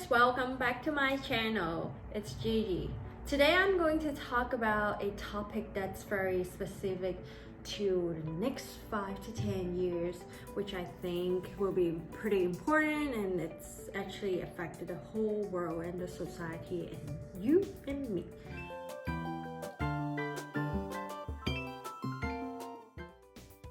viewers, welcome back to my channel. It's Gigi. Today I'm going to talk about a topic that's very specific to the next 5 to 10 years, which I think will be pretty important, and it's actually affected the whole world and the society and you and me.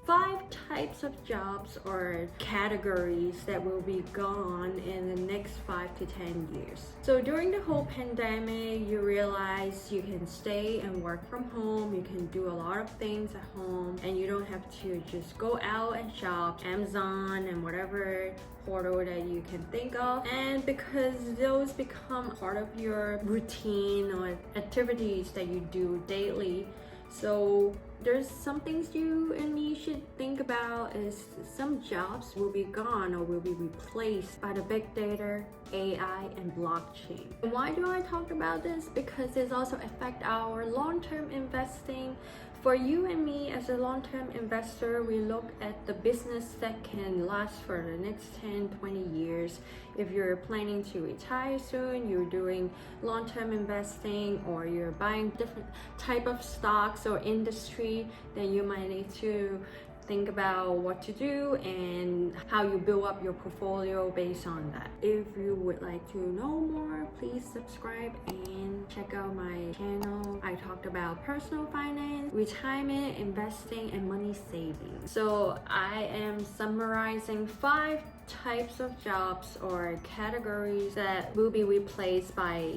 5 types of jobs or categories that will be gone in the next 5 to 10 years. So during the whole pandemic, you realize you can stay and work from home, you can do a lot of things at home, and you don't have to just go out and shop, Amazon and whatever portal that you can think of. And because those become part of your routine or activities that you do daily, so there's some things you and me should think about is some jobs will be gone or will be replaced by the big data, AI, and blockchain. And why do I talk about this? Because it also affect our long-term investing. For you and me as a long-term investor, we look at the business that can last for the next 10-20 years. If you're planning to retire soon, you're doing long-term investing, or you're buying different type of stocks or industry, then you might need to think about what to do and how you build up your portfolio based on that. If you would like to know more, please subscribe and check out my channel. I talked about personal finance, retirement, investing, and money saving. So I am summarizing 5 types of jobs or categories that will be replaced by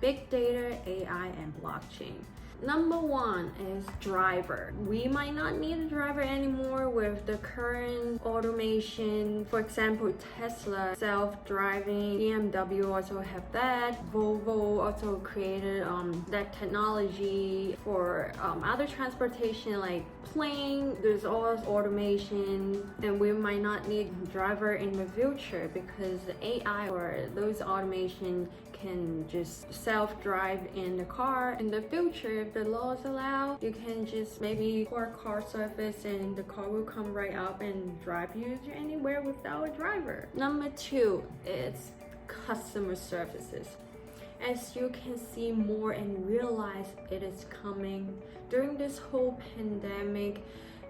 big data, AI, and blockchain. Number 1 is driver. We might not need a driver anymore with the current automation. For example, Tesla, self-driving, BMW also have that. Volvo also created that technology for other transportation like plane. There's all automation, and we might not need a driver in the future because the AI or those automation can just self-drive in the car. In the future, if the laws allow, you can just maybe park car surface and the car will come right up and drive you to anywhere without a driver. Number 2 is customer services. As you can see more and realize it is coming during this whole pandemic,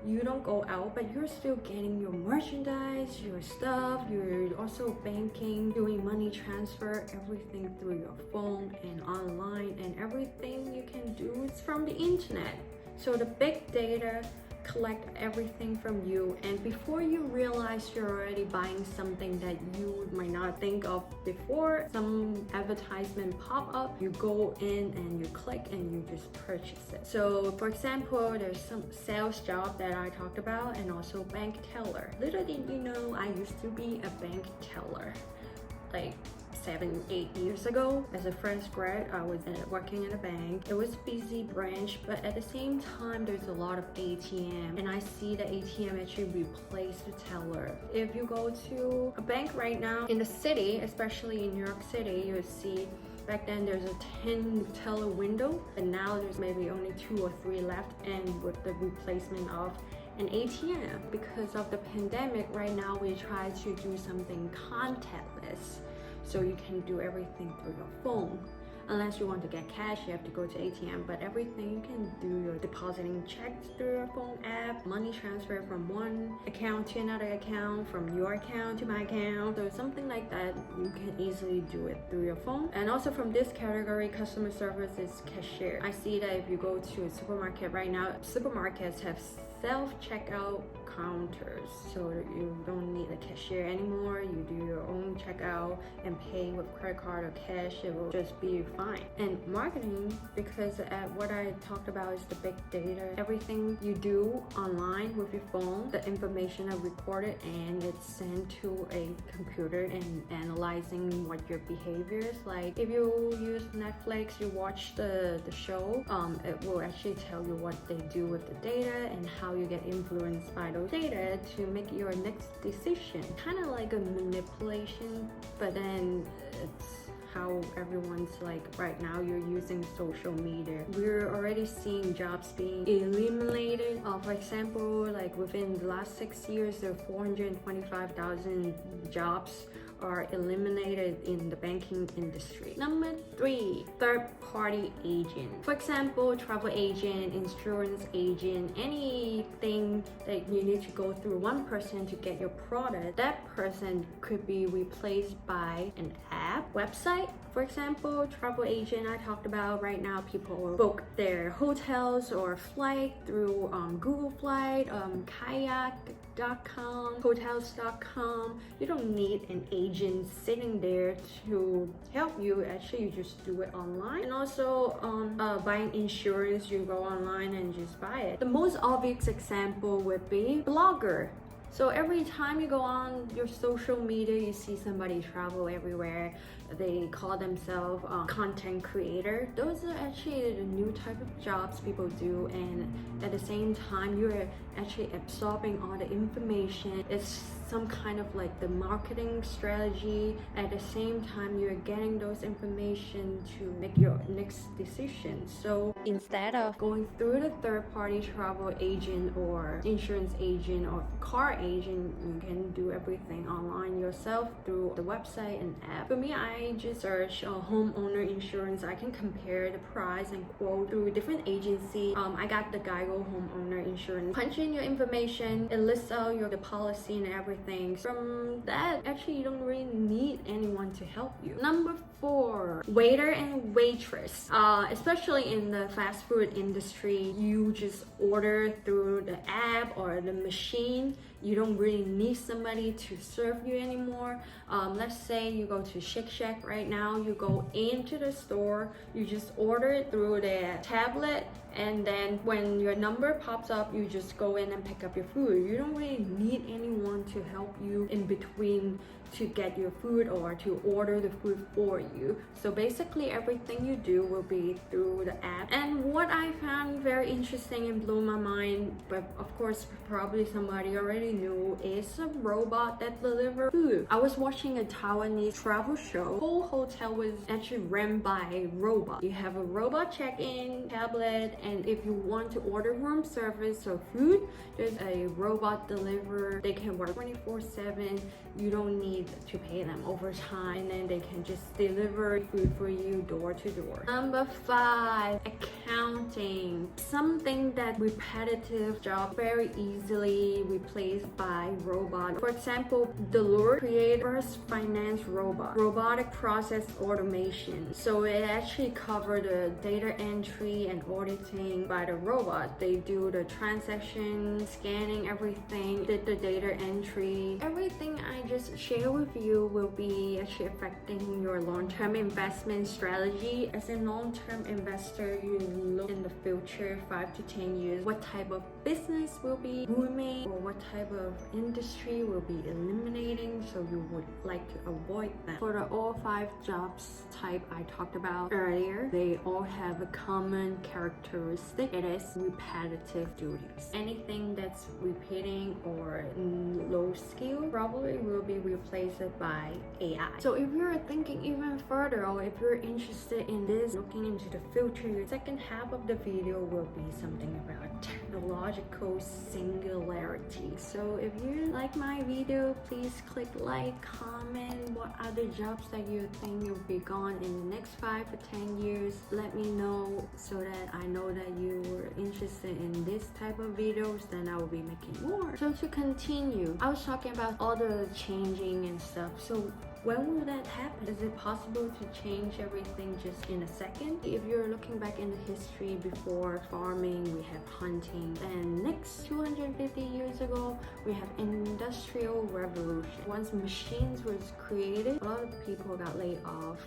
you don't go out, but you're still getting your merchandise, your stuff, you're also banking, doing money transfer, everything through your phone and online, and everything you can do is from the internet. So the big data collect everything from you, and before you realize you're already buying something that you might not think of before, some advertisement pop up, you go in and you click and you just purchase it. So for example, there's some sales job that I talked about, and also bank teller. Little did you know, I used to be a bank teller like 7-8 years ago. As a fresh grad, I was working in a bank. It was a busy branch, but at the same time there's a lot of ATM, and I see the ATM actually replace the teller. If you go to a bank right now in the city, especially in New York City, you'll see back then there's a 10 teller window, and now there's maybe only 2 or 3 left, and with the replacement of an ATM. Because of the pandemic right now, we try to do something contactless, so you can do everything through your phone. Unless you want to get cash, you have to go to ATM, but everything you can do, your depositing checks through your phone app, money transfer from one account to another account, from your account to my account. So something like that, you can easily do it through your phone. And also from this category, customer service is cashier. I see that if you go to a supermarket right now, supermarkets have self-checkout counters, so you don't need a cashier anymore. You do your own checkout and pay with credit card or cash. It will just be fine. And marketing, because what I talked about is the big data. Everything you do online with your phone, the information are recorded and it's sent to a computer and analyzing what your behavior is. Like if you use Netflix, you watch the show, it will actually tell you what they do with the data and how you get influenced by those data to make your next decision. Kind of like a manipulation, but then it's how everyone's like right now you're using social media. We're already seeing jobs being eliminated. For example, like within the last 6 years, there are 425,000 jobs are eliminated in the banking industry. Number 3, third-party agent. For example, travel agent, insurance agent, anything that you need to go through one person to get your product, that person could be replaced by an app, website. For example, travel agent I talked about, right now people book their hotels or flight through Google Flight, kayak.com, hotels.com. You don't need an agent sitting there to help you. Actually, you just do it online. And also buying insurance, you go online and just buy it. The most obvious example would be blogger. So every time you go on your social media, you see somebody travel everywhere. They call themselves content creator. Those are actually the new type of jobs people do, and at the same time, you're actually absorbing all the information. It's some kind of like the marketing strategy. At the same time, you're getting those information to make your next decision. So instead of going through the third-party travel agent or insurance agent or car agent, you can do everything online yourself through the website and app. For me, I just search homeowner insurance. I can compare the price and quote through different agencies. I got the Geico homeowner insurance. Punch in your information, it lists out the policy and everything. From that, actually, you don't really need anyone to help you. Number 4, waiter and waitress. Especially in the fast food industry, you just order through the app or the machine. You don't really need somebody to serve you anymore. Let's say you go to Shake Shack right now, you go into the store, you just order it through the tablet, and then when your number pops up, you just go in and pick up your food. You don't really need anyone to help you in between to get your food or to order the food for you. So basically everything you do will be through the app. And what I found very interesting and blew my mind, but of course probably somebody already knew, is a robot that delivers food. I was watching a Taiwanese travel show. The whole hotel was actually ran by a robot. You have a robot check-in tablet, and if you want to order room service or food, there's a robot deliverer. They can work 24/7. You don't need to pay them overtime, and they can just deliver food for you door to door. Number 5, accounting. Something that repetitive job very easily replaced by robot. For example, Deloitte created first finance robot, robotic process automation. So it actually covered the data entry and auditing by the robot. They do the transaction, scanning everything, did the data entry. Everything I just share with you will be actually affecting your long-term investment strategy. As a long-term investor, you look in the future 5 to 10 years, what type of business will be booming or what type of industry will be eliminating, so you would like to avoid them. For the all 5 jobs type I talked about earlier, they all have a common characteristic. It is repetitive duties. Anything that's repeating or low skill probably will be replaced by AI. So if you're thinking even further, or if you're interested in this, looking into the future, your second half of the video will be something about technological singularity. So if you like my video, please click like, comment what other jobs that you think will be gone in the next 5 or 10 years. Let me know so that I know that you were interested in this type of videos, then I will be making more. So to continue, I was talking about all the changing and stuff. So when will that happen? Is it possible to change everything just in a second? If you're looking back in the history, before farming, we have hunting. And next 250 years ago, we have industrial revolution. Once machines was created, a lot of people got laid off,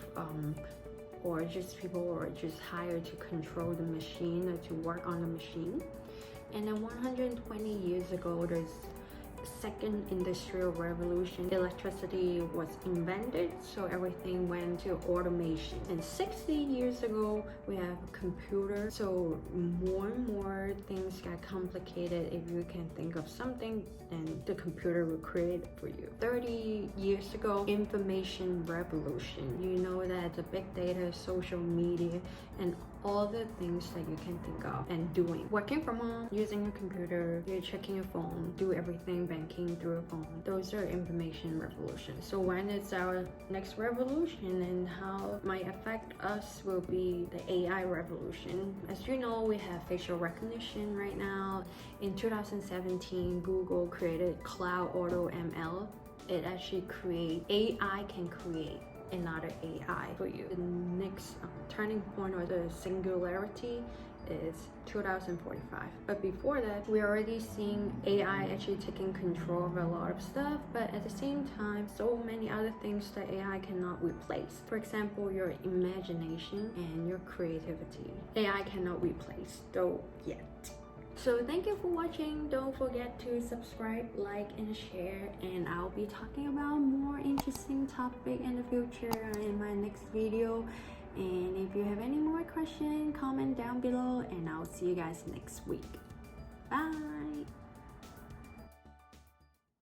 or just people were just hired to control the machine or to work on the machine. And then 120 years ago, there's second industrial revolution. Electricity was invented, so everything went to automation. And 60 years ago, we have a computer, so more and more things got complicated. If you can think of something, then the computer will create it for you. 30 years ago, information revolution. You know that the big data, social media, and all the things that you can think of and doing. Working from home, using your computer, you're checking your phone, do everything banking through a phone. Those are information revolutions. So when it's our next revolution and how it might affect us will be the AI revolution. As you know, we have facial recognition right now. In 2017, Google created Cloud Auto ML. It actually AI can create another AI for you. The next turning point or the singularity is 2045. But before that, we're already seeing AI actually taking control of a lot of stuff, but at the same time, so many other things that AI cannot replace. For example, your imagination and your creativity. AI cannot replace, though yet. So thank you for watching. Don't forget to subscribe, like, and share, and I'll be talking about more interesting topic in the future in my next video. And if you have any more questions, comment down below, and I'll see you guys next week. Bye.